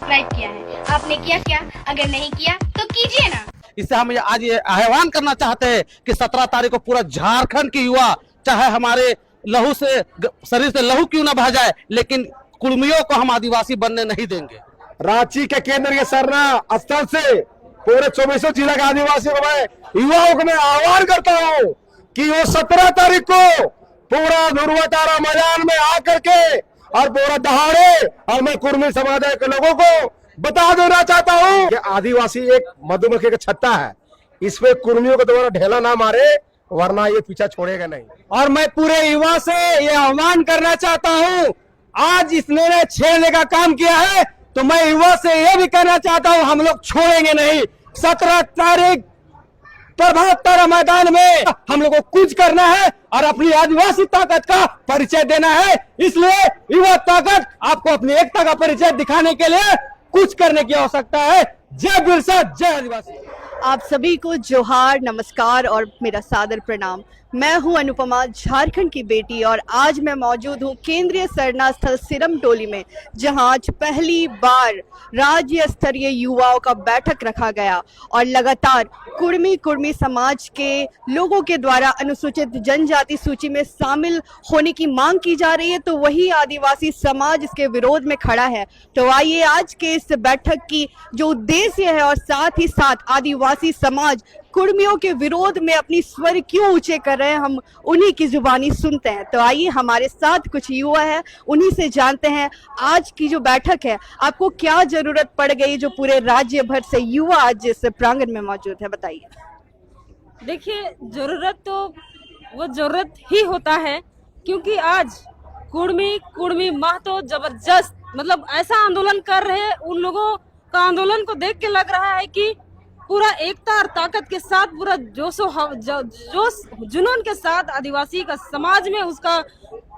Subscribe किया है। आपने किया क्या? अगर नहीं किया तो कीजिए ना। इससे हम आज ये आह्वान करना चाहते हैं कि 17 तारीख को पूरा झारखंड की युवा, चाहे हमारे लहू से शरीर से लहू क्यों ना बह जाए, लेकिन कुर्मियों को हम आदिवासी बनने नहीं देंगे। रांची के केंद्रीय सरना स्थल से पूरे 24 जिला के आदिवासियों को, मैं युवाओं को मैं आह्वान करता हूँ कि वो 17 तारीख को पूरा ध्रुव तारा मैदान में आकर के और पूरा दहाड़े, और मैं कुर्मी समुदाय के लोगों को बता देना चाहता हूँ कि आदिवासी एक मधुमक्खी का छत्ता है, इस पे कुर्मियों को दोबारा ढेला ना मारे, वरना ये पीछा छोड़ेगा नहीं। और मैं पूरे युवा से ये आह्वान करना चाहता हूँ, आज इसने छेड़ने का काम किया है तो मैं युवा से ये भी कहना चाहता हूँ, हम लोग छोड़ेंगे नहीं। 17 तारीख प्रभात तारा मैदान में हम लोग को कुछ करना है और अपनी आदिवासी ताकत का परिचय देना है। इसलिए युवा ताकत आपको अपनी एकता का परिचय दिखाने के लिए कुछ करने की आवश्यकता है। जय बिरसा, जय आदिवासी। आप सभी को जोहार, नमस्कार और मेरा सादर प्रणाम। मैं हूं अनुपमा, झारखंड की बेटी, और आज मैं मौजूद हूं केंद्रीय सरना स्थल सिरम टोली में, जहां आज पहली बार राज्य स्तरीय युवाओं का बैठक रखा गया और लगातार कुर्मी समाज के लोगों के द्वारा अनुसूचित जनजाति सूची में शामिल होने की मांग की जा रही है, तो वही आदिवासी समाज इसके विरोध में खड़ा है। तो आइए आज के इस बैठक की जो उद्देश्य है और साथ ही साथ आदिवासी समाज कुर्मियों के विरोध में अपनी स्वर क्यों ऊंचे कर रहे हैं, हम उन्हीं की जुबानी सुनते हैं। तो आइए हमारे साथ कुछ युवा है, उन्हीं से जानते हैं आज की जो बैठक है आपको क्या जरूरत पड़ गई, जो पूरे राज्य भर से युवा आज इस प्रांगण में मौजूद है, बताइए। देखिए, जरूरत तो वो जरूरत ही होता है, क्योंकि आज कुर्मी महतो जबरदस्त मतलब ऐसा आंदोलन कर रहे हैं, उन लोगों का आंदोलन को देख के लग रहा है कि पूरा एकता और ताकत के साथ, पूरा जोश जुनून के साथ आदिवासी का समाज में, उसका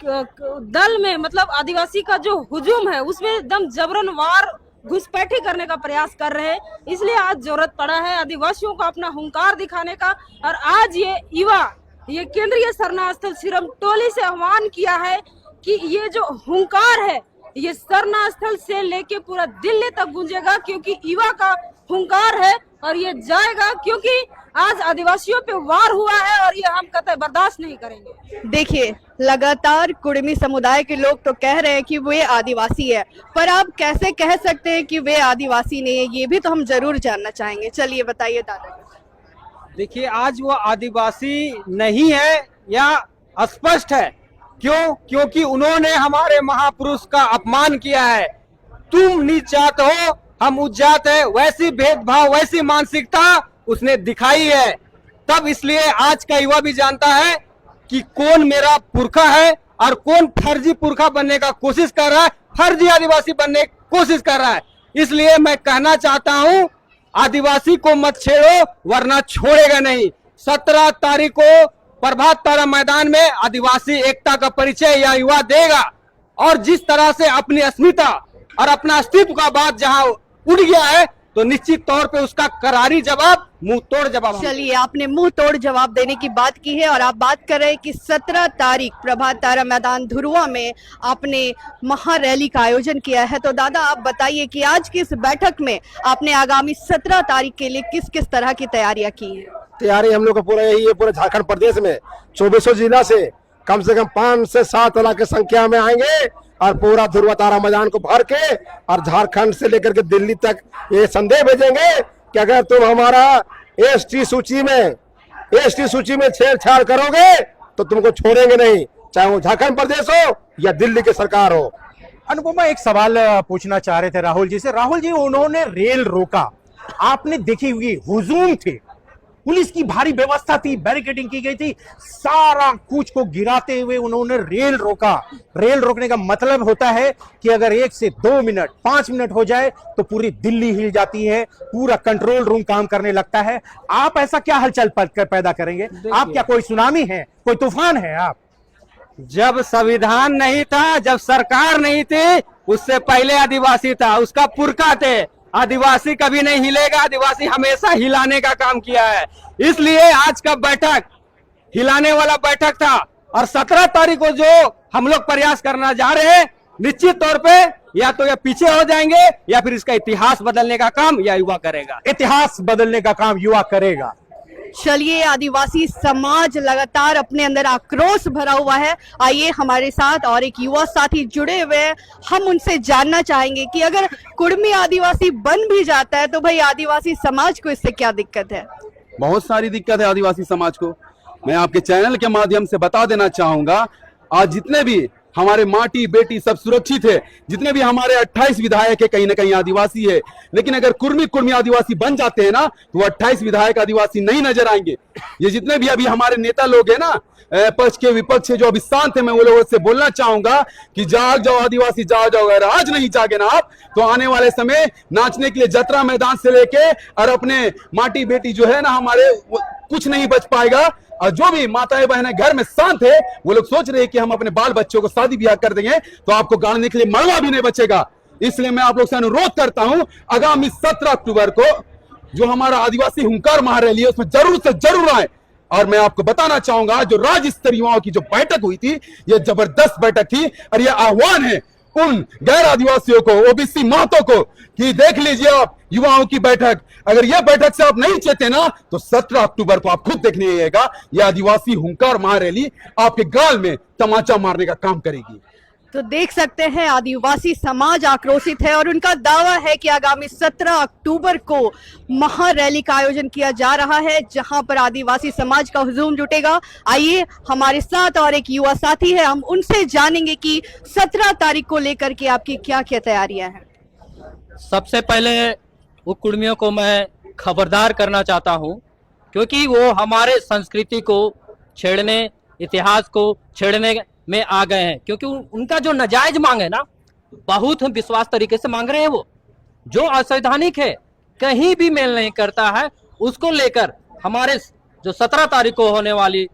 दल में, मतलब आदिवासी का जो हुजूम है उसमें एकदम जबरन वार घुसपैठी करने का प्रयास कर रहे हैं। इसलिए आज जरूरत पड़ा है आदिवासियों को अपना हुंकार दिखाने का। और आज ये युवा, ये केंद्रीय सरना स्थल सिरम टोली से आह्वान किया है कि ये जो हुंकार है ये सरना स्थल से लेके पूरा दिल्ली तक गूंजेगा, क्योंकि युवा का हुंकार है और ये जाएगा, क्योंकि आज आदिवासियों पे वार हुआ है और ये हम कतई बर्दाश्त नहीं करेंगे। देखिए, लगातार कुर्मी समुदाय के लोग तो कह रहे हैं कि वे आदिवासी है, पर आप कैसे कह सकते हैं कि वे आदिवासी नहीं है, ये भी तो हम जरूर जानना चाहेंगे। चलिए बताइए दादा। देखिए, आज वो आदिवासी नहीं है या अस्पष्ट है। क्यों? क्योंकि उन्होंने हमारे महापुरुष का अपमान किया है। तुम नीच जात हो, हम उच्च जात है, वैसी भेदभाव, वैसी मानसिकता उसने दिखाई है। तब इसलिए आज का युवा भी जानता है कि कौन मेरा पुरखा है और कौन फर्जी पुरखा बनने का कोशिश कर रहा है, फर्जी आदिवासी बनने की कोशिश कर रहा है। इसलिए मैं कहना चाहता हूं, आदिवासी को मत छेड़ो, वरना छोड़ेगा नहीं। 17 तारीख को प्रभात तारा मैदान में आदिवासी एकता का परिचय यह युवा देगा, और जिस तरह से अपनी अस्मिता और अपना अस्तित्व का बात जहां उड़ गया है, तो निश्चित तौर पे उसका करारी जवाब, मुंह तोड़ जवाब। चलिए, आपने मुंह तोड़ जवाब देने की बात की है और आप बात कर रहे हैं कि 17 तारीख प्रभात तारा मैदान धुरुआ में आपने महारैली का आयोजन किया है। तो दादा आप बताइए कि आज की इस बैठक में आपने आगामी 17 तारीख के लिए किस किस तरह की तैयारियां की हैं? तैयारी हम लोग का पूरा यही है, पूरे झारखंड प्रदेश में 24 जिला से कम 5 से 7 लाख की संख्या में आएंगे और पूरा ध्रुव तारा मैदान को भर के और झारखंड से लेकर के दिल्ली तक ये संदेश भेजेंगे कि अगर तुम हमारा एसटी सूची में छेड़छाड़ करोगे तो तुमको छोड़ेंगे नहीं, चाहे वो झारखंड प्रदेश हो या दिल्ली की सरकार हो। अनुपमा, एक सवाल पूछना चाह रहे थे राहुल जी से। राहुल जी, उन्होंने रेल रोका, आपने देखी हुई हुजूम थे, पुलिस की भारी व्यवस्था थी, बैरिकेडिंग की गई थी, सारा कुछ को गिराते हुए उन्होंने रेल रोका। रेल रोकने का मतलब होता है कि अगर 1 से 2 मिनट 5 मिनट हो जाए तो पूरी दिल्ली हिल जाती है, पूरा कंट्रोल रूम काम करने लगता है। आप ऐसा क्या हलचल पैदा करेंगे? आप क्या कोई सुनामी है, कोई तूफान है? आप जब संविधान नहीं था, जब सरकार नहीं थी, उससे पहले आदिवासी था, उसका पुरखा थे। आदिवासी कभी नहीं हिलेगा, आदिवासी हमेशा हिलाने का काम किया है। इसलिए आज का बैठक हिलाने वाला बैठक था, और 17 तारीख को जो हम लोग प्रयास करना जा रहे हैं, निश्चित तौर पे या तो ये पीछे हो जाएंगे या फिर इसका इतिहास बदलने का काम या युवा करेगा। इतिहास बदलने का काम युवा करेगा। चलिए, आदिवासी समाज लगातार अपने अंदर आक्रोश भरा हुआ है। आइए हमारे साथ और एक युवा साथी जुड़े हुए हैं, हम उनसे जानना चाहेंगे कि अगर कुड़मी आदिवासी बन भी जाता है तो भाई आदिवासी समाज को इससे क्या दिक्कत है। बहुत सारी दिक्कत है आदिवासी समाज को। मैं आपके चैनल के माध्यम से बता देना चाहूंगा, आज जितने भी हमारे माटी बेटी सब सुरक्षित है, जितने भी हमारे 28 विधायक है कहीं ना कहीं आदिवासी है, लेकिन अगर कुर्मी आदिवासी बन जाते हैं ना तो 28 विधायक आदिवासी नहीं नजर आएंगे। ये जितने भी अभी हमारे नेता लोग हैं ना, पक्ष के विपक्ष जो अभी शांत है, मैं वो लोगों से बोलना चाहूंगा कि जाग जाओ आदिवासी, जाग जाओ। अगर आज नहीं जागे ना आप तो आने वाले समय नाचने के लिए जतरा मैदान से लेके और अपने माटी बेटी जो है ना हमारे, कुछ नहीं बच पाएगा। और जो भी माताएं बहनें घर में शांत है, वो लोग सोच रहे हैं कि हम अपने बाल बच्चों को शादी ब्याह कर देंगे तो आपको गाड़ने के लिए मरवा भी नहीं बचेगा। इसलिए मैं आप लोग से अनुरोध करता हूं, आगामी 17 अक्टूबर को जो हमारा आदिवासी हुंकार महारैली है उसमें जरूर से जरूर आए। और मैं आपको बताना चाहूंगा, जो राज्य स्तरीय युवाओं की जो बैठक हुई थी, ये जबरदस्त बैठक थी। और ये आह्वान है उन गैर आदिवासियों को, ओबीसी महतो को, कि देख लीजिए आप युवाओं की बैठक, अगर यह बैठक से आप नहीं चेते ना तो 17 अक्टूबर को आप खुद देखने आइएगा, यह आदिवासी हुंकार महारैली आपके गाल में तमाचा मारने का काम करेगी। तो देख सकते हैं आदिवासी समाज आक्रोशित है और उनका दावा है कि आगामी 17 अक्टूबर को महारैली का आयोजन किया जा रहा है जहां पर आदिवासी समाज का हुजूम जुटेगा। आइए हमारे साथ और एक युवा साथी है, हम उनसे जानेंगे कि 17 तारीख को लेकर के आपकी क्या क्या तैयारियां हैं। सबसे पहले वो कुड़मियों को मैं खबरदार करना चाहता हूं, क्योंकि वो हमारे संस्कृति को छेड़ने, इतिहास को छेड़ने में आ गए हैं। क्योंकि उनका जो नाजायज मांग है ना, बहुत हम विश्वास तरीके से मांग रहे हैं, वो जो असंवैधानिक है, कहीं भी मेल नहीं करता है। उसको लेकर हमारे जो 17 तारीख को होने वाली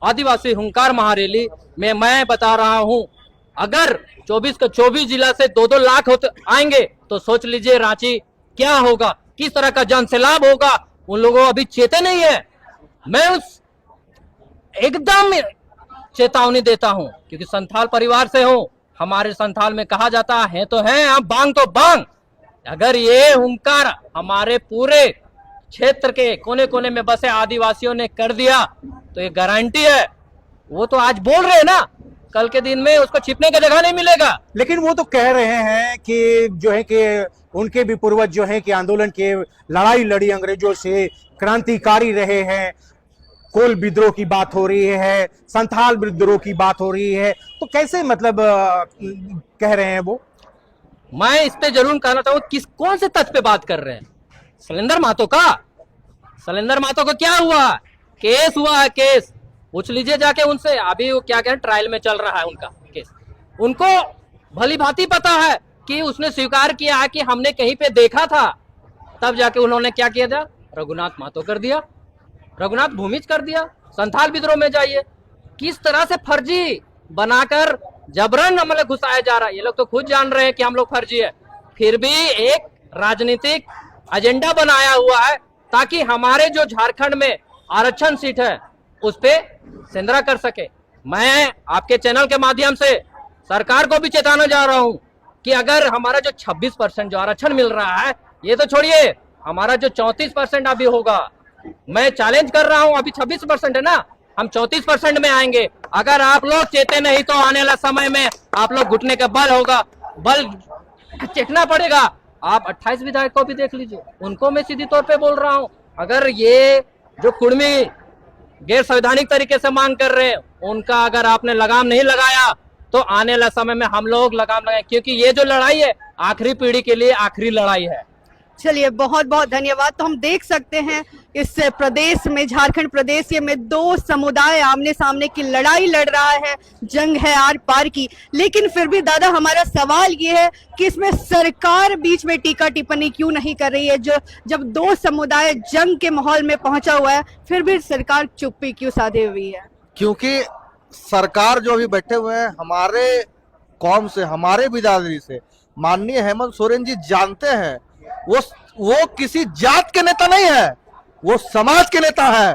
आदिवासी हुंकार महारैली में मैं बता रहा हूं, अगर 24 का 24 जिला से 2-2 लाख आएंगे तो सोच लीजिए रांची क्या होगा, किस तरह का जनसैलाब होगा। उन लोगों अभी चेते नहीं है। मैं उस एकदम चेतावनी देता हूं, क्योंकि संथाल परिवार से हूं। हमारे संथाल में कहा जाता है तो है, आप बांग तो बांग। अगर ये हुंकार हमारे पूरे क्षेत्र के कोने कोने में बसे आदिवासियों ने कर दिया तो ये गारंटी है, वो तो आज बोल रहे हैं ना, कल के दिन में उसको छिपने की जगह नहीं मिलेगा। लेकिन वो तो कह रहे हैं कि जो है कि उनके भी पूर्वज जो है कि आंदोलन के लड़ाई लड़ी, अंग्रेजों से क्रांतिकारी रहे हैं। कोल विद्रोह की बात हो रही है, संथाल विद्रोह की बात हो रही है, तो कैसे मतलब कह रहे हैं वो? मैं इस पे जरूर कहना चाहूँ, किस कौन से तथ्य पे बात कर रहे हैं? शैलेंद्र महतो का, शैलेंद्र महतो को क्या हुआ? केस हुआ है, केस पूछ लीजिए जाके उनसे। अभी वो क्या कह, ट्रायल में चल रहा है उनका केस। उनको भली भांति पता है कि उसने स्वीकार किया है कि हमने कहीं पे देखा था, तब जाके उन्होंने क्या किया था, रघुनाथ महतो कर दिया, रघुनाथ भूमिज कर दिया। संथाल विद्रोह में जाइए, किस तरह से फर्जी बनाकर जबरन हमले घुसाया जा रहा है। ये लोग तो खुद जान रहे हैं कि हम लोग फर्जी है, फिर भी एक राजनीतिक एजेंडा बनाया हुआ है ताकि हमारे जो झारखंड में आरक्षण सीट है उस पे सेंधरा कर सके। मैं आपके चैनल के माध्यम से सरकार को भी चेताना जा रहा हूं कि अगर हमारा जो 26% जो आरक्षण मिल रहा है, ये तो छोड़िए, हमारा जो 34% अभी होगा, मैं चैलेंज कर रहा हूं, अभी 26% है ना, हम 34% में आएंगे। अगर आप लोग चेते नहीं तो आने वाला समय में आप लोग घुटने का बल होगा, बल चेतना पड़ेगा। आप 28 विधायक को भी देख लीजिए, उनको मैं सीधी तौर पे बोल रहा हूं, अगर ये जो कुड़मी गैर संवैधानिक तरीके से मांग कर रहे हैं, उनका अगर आपने लगाम नहीं लगाया तो आने वाला समय में हम लोग लगाम लगाएं, क्योंकि ये जो लड़ाई है आखिरी पीढ़ी के लिए आखिरी लड़ाई है। चलिए, बहुत बहुत धन्यवाद। तो हम देख सकते हैं इस प्रदेश में, झारखंड प्रदेश में 2 समुदाय आमने सामने की लड़ाई लड़ रहा है, जंग है आर पार की। लेकिन फिर भी दादा, हमारा सवाल ये है कि इसमें सरकार बीच में टीका टिप्पणी क्यों नहीं कर रही है? जो जब 2 समुदाय जंग के माहौल में पहुंचा हुआ है, फिर भी सरकार चुप्पी क्यों साधे हुई है? क्योंकि सरकार जो अभी बैठे हुए हैं हमारे कौम से, हमारे बिरादरी से, माननीय हेमंत सोरेन जी जानते हैं वो किसी जात के नेता नहीं है, वो समाज के नेता है।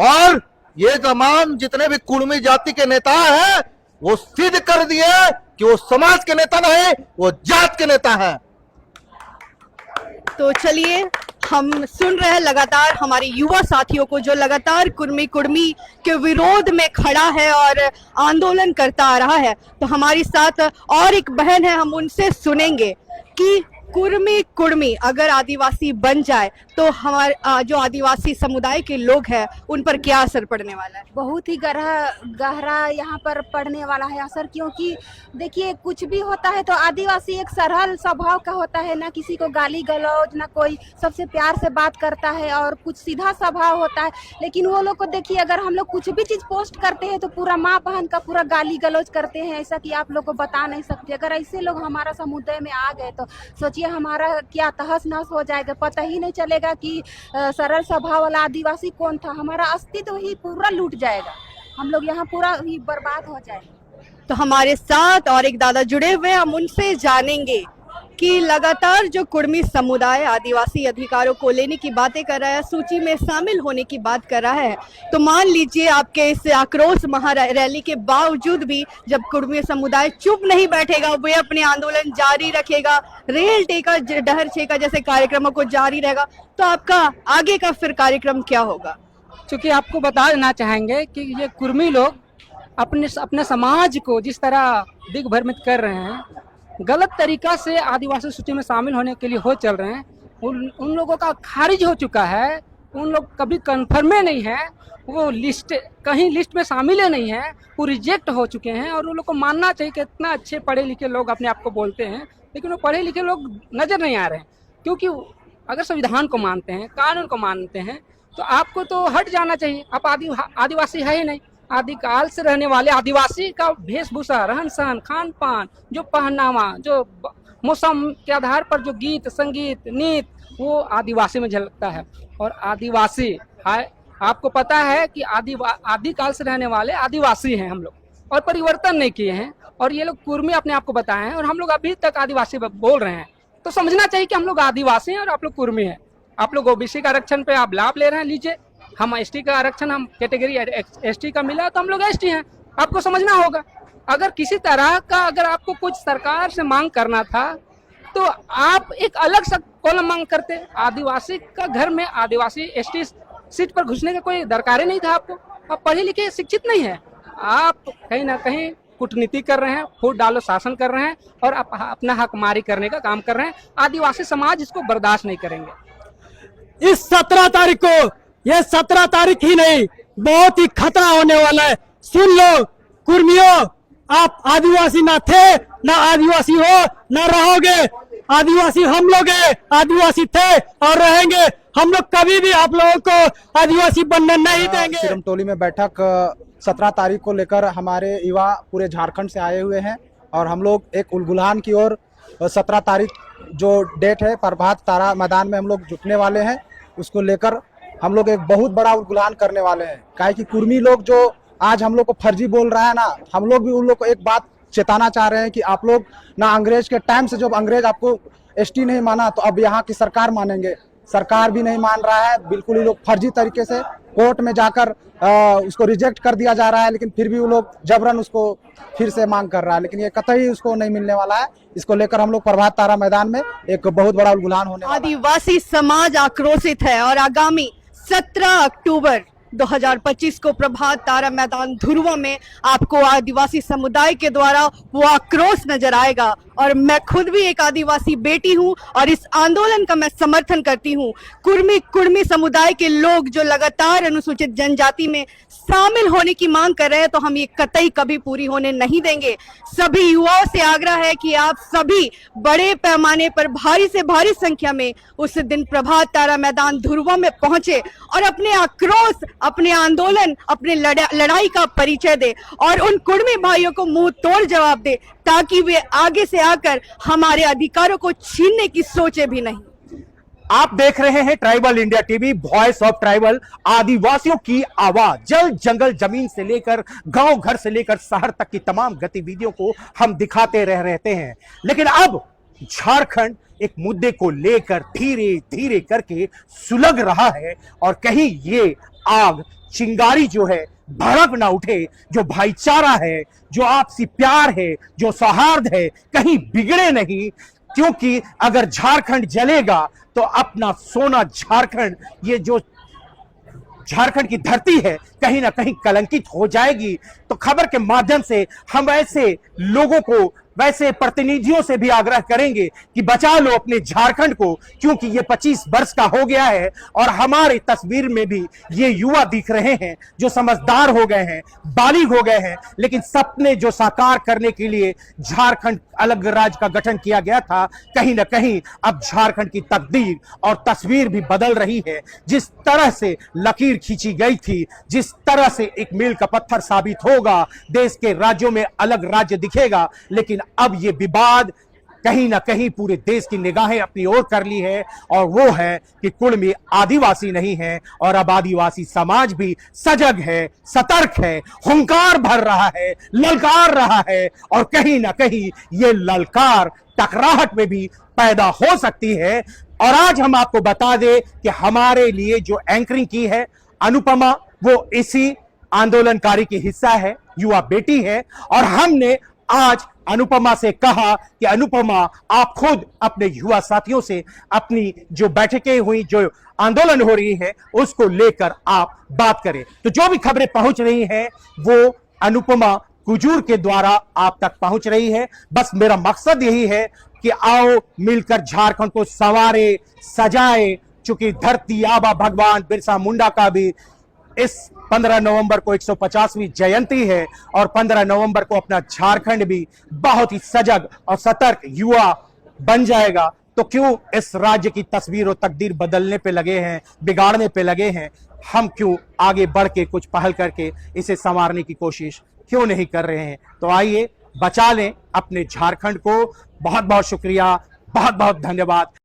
और ये तमाम जितने भी कुड़मी जाति के नेता हैं वो सिद्ध कर दिए कि वो समाज के नेता नहीं, वो जात के नेता है। तो चलिए, हम सुन रहे हैं लगातार हमारे युवा साथियों को जो लगातार कुर्मी कुर्मी के विरोध में खड़ा है और आंदोलन करता आ रहा है। तो हमारे साथ और एक बहन है, हम उनसे सुनेंगे कि कुर्मी कुर्मी अगर आदिवासी बन जाए तो हमारे जो आदिवासी समुदाय के लोग हैं उन पर क्या असर पड़ने वाला है। बहुत ही गहरा यहाँ पर पड़ने वाला है असर, क्योंकि देखिए कुछ भी होता है तो आदिवासी एक सरल स्वभाव का होता है, ना किसी को गाली गलौज, ना कोई सबसे प्यार से बात करता है और कुछ सीधा स्वभाव होता है। लेकिन वो लोग को देखिए, अगर हम लोग कुछ भी चीज पोस्ट करते हैं तो पूरा माँ बहन का पूरा गाली गलौज करते हैं, ऐसा कि आप लोग को बता नहीं सकते। अगर ऐसे लोग हमारा समुदाय में आ गए तो सोचिए हमारा क्या तहस नहस हो जाएगा, पता ही नहीं चलेगा कि सरल स्वभाव वाला आदिवासी कौन था। हमारा अस्तित्व ही पूरा लूट जाएगा, हम लोग यहाँ पूरा ही बर्बाद हो जाएंगे। तो हमारे साथ और एक दादा जुड़े हुए, हम उनसे जानेंगे कि लगातार जो कुर्मी समुदाय आदिवासी अधिकारों को लेने की बातें कर रहा है, सूची में शामिल होने की बात कर रहा है, तो मान लीजिए आपके इस आक्रोश महारैली के बावजूद भी जब कुर्मी समुदाय चुप नहीं बैठेगा, वे अपने आंदोलन जारी रखेगा, रेल टेका डहर छेका जैसे कार्यक्रमों को जारी रहेगा, तो आपका आगे का फिर कार्यक्रम क्या होगा? क्योंकि आपको बता देना चाहेंगे कि ये कुर्मी लोग अपने समाज को जिस तरह दिग्भ्रमित कर रहे हैं, गलत तरीका से आदिवासी सूची में शामिल होने के लिए हो चल रहे हैं, उन लोगों का खारिज हो चुका है, उन लोग कभी कन्फर्मे नहीं है, वो लिस्ट कहीं लिस्ट में शामिल नहीं है, वो रिजेक्ट हो चुके हैं। और उन लोग को मानना चाहिए कि इतना अच्छे पढ़े लिखे लोग अपने आप को बोलते हैं, लेकिन वो पढ़े लिखे लोग नजर नहीं आ रहे हैं। क्योंकि अगर संविधान को मानते हैं, कानून को मानते हैं, तो आपको तो हट जाना चाहिए। आप आदिवासी है ही नहीं, आदिकाल से रहने वाले आदिवासी का वेशभूषा, रहन सहन, खान पान, जो पहनावा, जो मौसम के आधार पर जो गीत संगीत नृत्य, वो आदिवासी में झलकता है। और आदिवासी आपको पता है कि आदिकाल से रहने वाले आदिवासी हैं हम लोग, और परिवर्तन नहीं किए हैं। और ये लोग कुर्मी अपने आप को बताए हैं, और हम लोग अभी तक आदिवासी बोल रहे हैं। तो समझना चाहिए कि हम लोग आदिवासी हैं और आप लोग कुर्मी हैं। आप लोग ओबीसी का आरक्षण पे आप लाभ ले रहे हैं, लीजिए। हम एसटी का आरक्षण, हम कैटेगरी एसटी का मिला तो हम लोग एसटी हैं। आपको समझना होगा, अगर किसी तरह का अगर आपको कुछ सरकार से मांग करना था तो आप एक अलग सा कॉलम मांग करते। आदिवासी का घर में आदिवासी एसटी सीट पर घुसने का कोई दरकार ही नहीं था आपको। आप पढ़े लिखे शिक्षित नहीं है, आप कहीं ना कहीं कूटनीति कर रहे हैं, फूट डालो शासन कर रहे हैं, और आप अपना हकमारी करने का काम कर रहे हैं। आदिवासी समाज इसको बर्दाश्त नहीं करेंगे। इस 17 तारीख को, ये 17 तारीख ही नहीं, बहुत ही खतरा होने वाला है। सुन लो कुर्मियों, आप आदिवासी ना थे, ना आदिवासी हो, ना रहोगे। आदिवासी हम लोग हैं, आदिवासी थे और रहेंगे। हम लोग कभी भी आप लोगों को आदिवासी बनने नहीं देंगे। सिरम टोली में बैठक 17 तारीख को लेकर हमारे युवा पूरे झारखंड से आए हुए हैं, और हम लोग एक उलगुलान की ओर 17 तारीख जो डेट है प्रभात तारा मैदान में हम लोग जुटने वाले हैं। उसको लेकर हम लोग एक बहुत बड़ा उलगुलान करने वाले हैं। काहे कि कुर्मी लोग जो आज हम लोग को फर्जी बोल रहा है ना, हम लोग भी उन लोग को एक बात चेताना चाह रहे हैं कि आप लोग ना अंग्रेज के टाइम से, जब अंग्रेज आपको एसटी नहीं माना तो अब यहाँ की सरकार मानेंगे। सरकार भी नहीं मान रहा है, बिल्कुल ही लोग फर्जी तरीके से कोर्ट में जाकर उसको रिजेक्ट कर दिया जा रहा है, लेकिन फिर भी वो लोग जबरन उसको फिर से मांग कर रहा है, लेकिन ये कतई उसको नहीं मिलने वाला है। इसको लेकर हम लोग प्रभात तारा मैदान में एक बहुत बड़ा उलगुलान होने वाला है। आदिवासी समाज आक्रोशित है और आगामी 17 अक्टूबर 2025 को प्रभात तारा मैदान धुरवा में आपको आदिवासी समुदाय के द्वारा वो आक्रोश नजर आएगा। और मैं खुद भी एक आदिवासी बेटी हूं और इस आंदोलन का मैं समर्थन करती हूं। कुर्मी समुदाय के लोग जो लगातार अनुसूचित जनजाति में शामिल होने की मांग कर रहे हैं, तो हम ये कतई कभी पूरी होने नहीं देंगे। सभी युवाओं से आग्रह है कि आप सभी बड़े पैमाने पर भारी से भारी संख्या में उस दिन प्रभात तारा मैदान धुरवा में पहुंचे और अपने आक्रोश, अपने आंदोलन, अपने लड़ाई का परिचय दे और उन कुर्मी भाइयों को मुंह तोड़ जवाब दे, ताकि वे आगे से आकर हमारे अधिकारों को छीनने की सोचे भी नहीं। आप देख रहे हैं tribal India TV, voice of tribal, आदिवासियों की आवाज। जल जंगल जमीन से लेकर गांव घर से लेकर शहर तक की तमाम गतिविधियों को हम दिखाते रहते हैं। लेकिन अब झारखंड एक मुद्दे को लेकर धीरे धीरे करके सुलग रहा है और कहीं ये आग चिंगारी जो है भड़क ना उठे, जो भाईचारा है, जो आपसी प्यार है, जो सौहार्द है, कहीं बिगड़े नहीं। क्योंकि अगर झारखंड जलेगा तो अपना सोना झारखंड, ये जो झारखंड की धरती है, कहीं ना कहीं कलंकित हो जाएगी। तो खबर के माध्यम से हम ऐसे लोगों को, वैसे प्रतिनिधियों से भी आग्रह करेंगे कि बचा लो अपने झारखंड को, क्योंकि ये 25 वर्ष का हो गया है और हमारी तस्वीर में भी ये युवा दिख रहे हैं जो समझदार हो गए हैं, बालिग हो गए हैं। लेकिन सपने जो साकार करने के लिए झारखंड अलग राज्य का गठन किया गया था, कहीं ना कहीं अब झारखंड की तकदीर और तस्वीर भी बदल रही है। जिस तरह से लकीर खींची गई थी, जिस तरह से एक मील का पत्थर साबित होगा, देश के राज्यों में अलग राज्य दिखेगा, लेकिन अब ये विवाद कहीं ना कहीं पूरे देश की निगाहें अपनी ओर कर ली है, और वो है कि कुर्मी आदिवासी नहीं है। और अब आदिवासी समाज भी सजग है, सतर्क है, हुंकार भर रहा है, ललकार रहा है, और कहीं ना कहीं ये ललकार टकराहट में भी पैदा हो सकती है। और आज हम आपको बता दें कि हमारे लिए जो एंकरिंग की है अनुपमा, वो इसी आंदोलनकारी की हिस्सा है, युवा बेटी है। और हमने आज अनुपमा से कहा कि अनुपमा, आप खुद अपने युवा साथियों से अपनी जो बैठकें हुई, जो आंदोलन हो रही है, उसको लेकर आप बात करें। तो जो भी खबरें पहुंच रही हैं वो अनुपमा कुजूर के द्वारा आप तक पहुंच रही है। बस मेरा मकसद यही है कि आओ मिलकर झारखंड को संवारे, सजाए। चूंकि धरती आबा भगवान बिरसा मुंडा का भी इस 15 नवंबर को 150वीं जयंती है, और 15 नवंबर को अपना झारखंड भी बहुत ही सजग और सतर्क युवा बन जाएगा। तो क्यों इस राज्य की तस्वीर और तकदीर बदलने पे लगे हैं, बिगाड़ने पे लगे हैं? हम क्यों आगे बढ़ के कुछ पहल करके इसे संवारने की कोशिश क्यों नहीं कर रहे हैं? तो आइए बचा लें अपने झारखंड को। बहुत बहुत शुक्रिया, बहुत बहुत धन्यवाद।